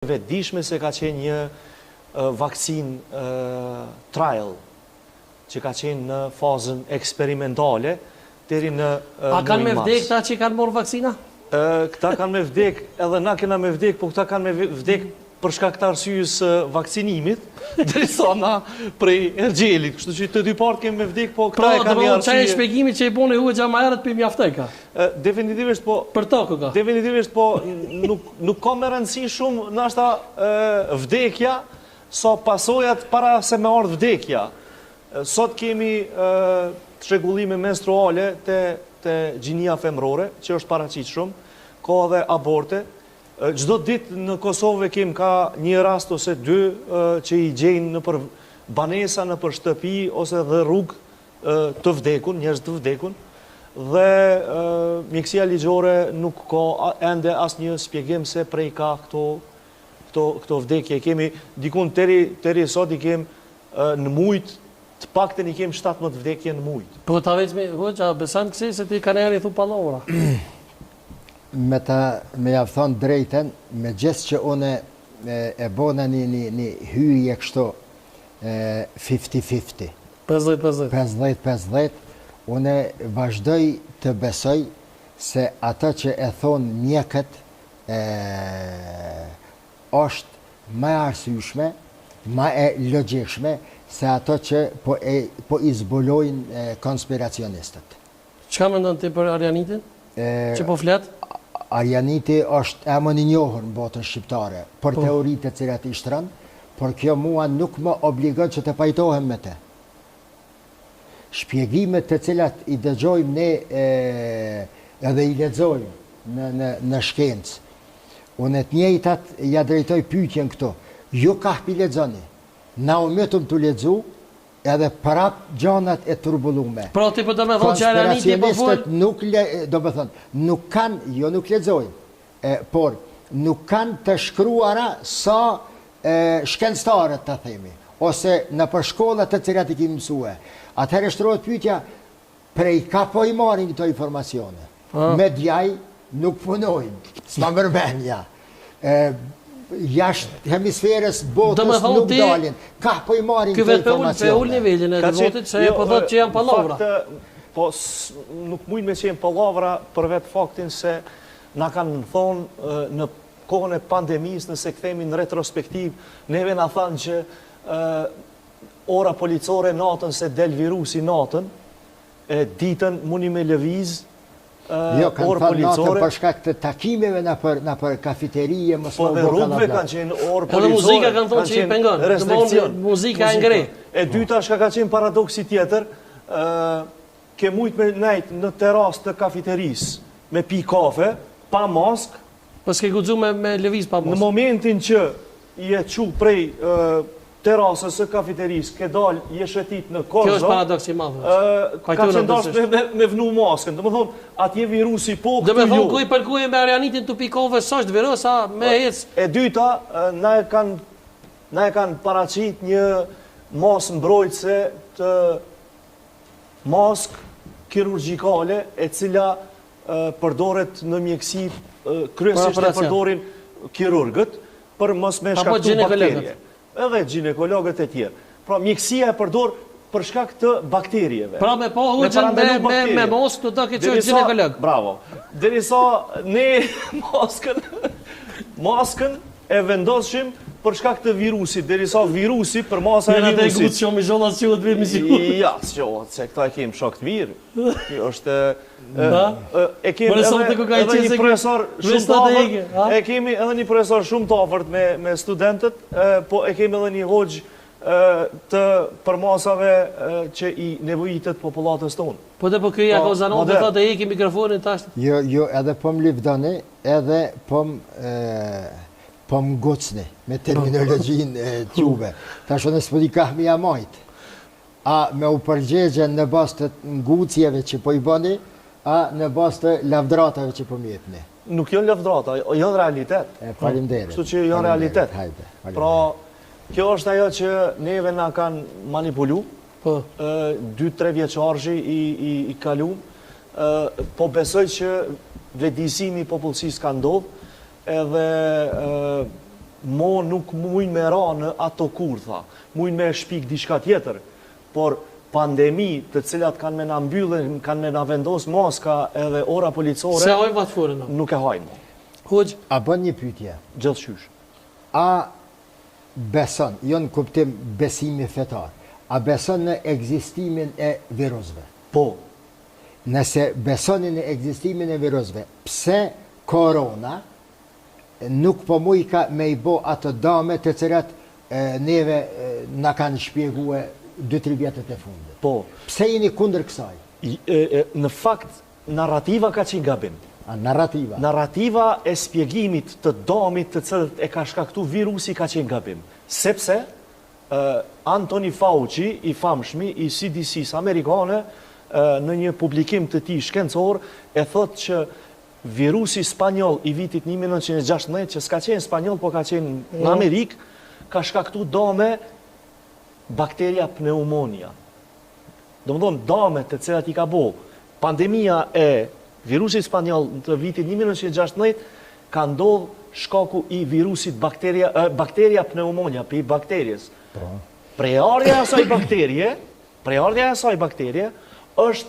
vetëdijshme se ka qenë një vakcinë trial, që ka qenë në fazën eksperimentale, deri në A kanë me vdek ta që kanë morë vakcina? Këta kanë me vdek, edhe na kena me vdek, po këta kanë me vdek për shkak të arsyes vakcinimit, derisa na prej ergjelit. Kështu që të dy partë kemi me vdek, po këta e kanë një arsye. Çaj shpjegimi që i bën e huaj xhamarët për mjaftoj ka. Definitivisht po. Për tokë ka. Definitivisht po, nuk ka me rëndësi shumë nashta vdekja, sa pasojat para se me ardhë vdekja. Sot kemi çrregullime menstruale te gjinia femrore, që është paraqit shumë, ka edhe aborte. Çdo ditë në Kosovë kemi ka një rast ose dy që i gjejnë në për banesa, në për shtëpi ose dhe rrugë të vdekun, njerëz të vdekun, dhe mjekësia ligjore nuk ka ende asnjë shpjegim se prej ka këto vdekje. Kemi dikun deri sot i kemi në mujt, të paktën i kemi 17 vdekje në mujt. Po ta veçme, hoxha, besan kësi se ti kanë eri thu pallavra. Me javë thonë drejten, me gjithë që une e bona një hyje kështu 50-50. 50-50. 50-50, une vazhdoj të besoj se ato që e thonë mjekët është ma arsyeshme, ma e logjikshme, se ato që po i zbulojnë konspiracionistët. Çka mendon ti për Arianitin? Që po flet? Arianiti është emën i njohur në botën shqiptare, për teoritë të cilat i shtron, por kjo mua nuk më obligon që të pajtohem me te. Shpjegimet të cilat i dëgjojmë ne edhe i lexojmë në shkencë. Unë të njëjtat ja drejtoj pyetjen këtu. Ju ka pi lexoni. Na u mëtum të lexu edhe prap gjanat e turbullume. Pra ti po do me thonë që Arianiti po fol? Nuk kanë, jo nuk lexojnë, por nuk kanë të shkruara sa shkencëtarët të themi, ose në për shkollat të cilat i kemi mësue. Atëherë shtrohet pyetja, prej ka po i marrin këto informacione? Mediaj nuk punojnë, s'ma mërmenja. Jashtë hemisferës botës nuk dalin. Ka po i marrin këto informacione. Këve pe ull nivelin e votit që e po thot që janë pallavra. Po nuk mujnë me qenë pallavra për vetë faktin se na kanë thonë në kohën e pandemisë, nëse kthehemi në retrospektiv, neve na thanë që ora policore natën se del virusi natën, ditën mundi me lëviz. Jo, kanë thënë natën për shkak të takimeve në për kafeterie, po dhe rrugëve kanë qenë orë policore. Edhe muzika kanë thonë që i pengon. Muzika e ngre. E dyta shka ka qenë paradoksi tjetër, ke mujt me nejt në teras të kafeterisë me pi kafe, pa mask. Po s'ke guxu me lëviz pa mask. Në momentin që i e çu prej terasës së kafeterisë, ke dalë je shëtit në Korzo. Kjo është paradoks i madh. Ka qenë dashur me vnu maskën. Domethënë, atje virusi po këtu. Domethënë, ku i përkuje me Arianitin të pikove sa është virus, sa me ec. E dyta, na e kanë paraqit një masë mbrojtëse të maskë kirurgjikale, e cila përdoret në mjekësi, kryesisht e përdorin kirurgët për mos me shkaktu bakterje. Edhe ginekologët e tjerë. Pra, mjekësia e përdor për shkak të bakterieve. Pra, me po huqën me moskë të të këtë që është ginekolog. Bravo. Derisa ne maskën e vendosim për shkak të virusit. Derisa virusi për masa e virusit. Në të gutë shumë i zholla që të vërë misiu. Ja, se këta e kemë shok të mirë. është... E kemi edhe një profesor shumë të afërt, e kemi edhe një profesor shumë të afërt me studentët, po e kemi edhe një hoxh të përmasave që i nevojitet popullatës tonë. Po dhe po këja ka zanon të thotë e iki mikrofonin tashtë? Jo, edhe po më livdoni, edhe po më gocni me terminologjinë tjuve. Ta shone s'po di ka mi amajt. A me u përgjegje në bas të ngucjeve që po i bëni, a në bas të lavdratave që po mjetëni? Nuk janë lavdrata, janë realitet. Faleminderit. Kështu që janë realitet. Pra, kjo është ajo që neve na kanë manipulu, 2-3 vjeçarëshi i kalum, po besoj që vëdijsimi i popullsisë ka ndodhur, edhe mo nuk mujnë me ra në ato kurtha, mujnë me shpik diçka tjetër, por pandemi të cilat kanë me na mbyllën, kanë me na vendos maska edhe ora policore, Se hajnë vatëfurën. nuk e hajnë. Hoxh, A bën një pyetje. Gjithçysh. A beson, jo në kuptim besimi fetar, a beson në ekzistimin e virusve? Po, Nëse besoni në ekzistimin e virusve, pse korona nuk po mujka me i bo ato dame të cilat neve na kanë shpjegue 2-3 vjetët e fundit? po. Pse jeni kundër kësaj? Në fakt, narrativa ka qenë gabim. A narrativa? Narrativa e spjegimit të damit të cilët e ka shkaktu virusi ka qenë gabim. Sepse Anthony Fauci, i famshmi, i CDC-s amerikane, në një publikim të tij shkencor, e thot që virusi spanjoll i vitit 1916, që s'ka qenë spanjoll, po ka qenë në Amerikë, ka shkaktu dame bakteria pneumonia. Do më thonë, dame të cilat i ka bo pandemia e virusit spanjoll të vitit 1916, ka ndodhë shkaku i virusit bakteria pneumonia, për i bakterjes. Prejardhja e asaj bakterie është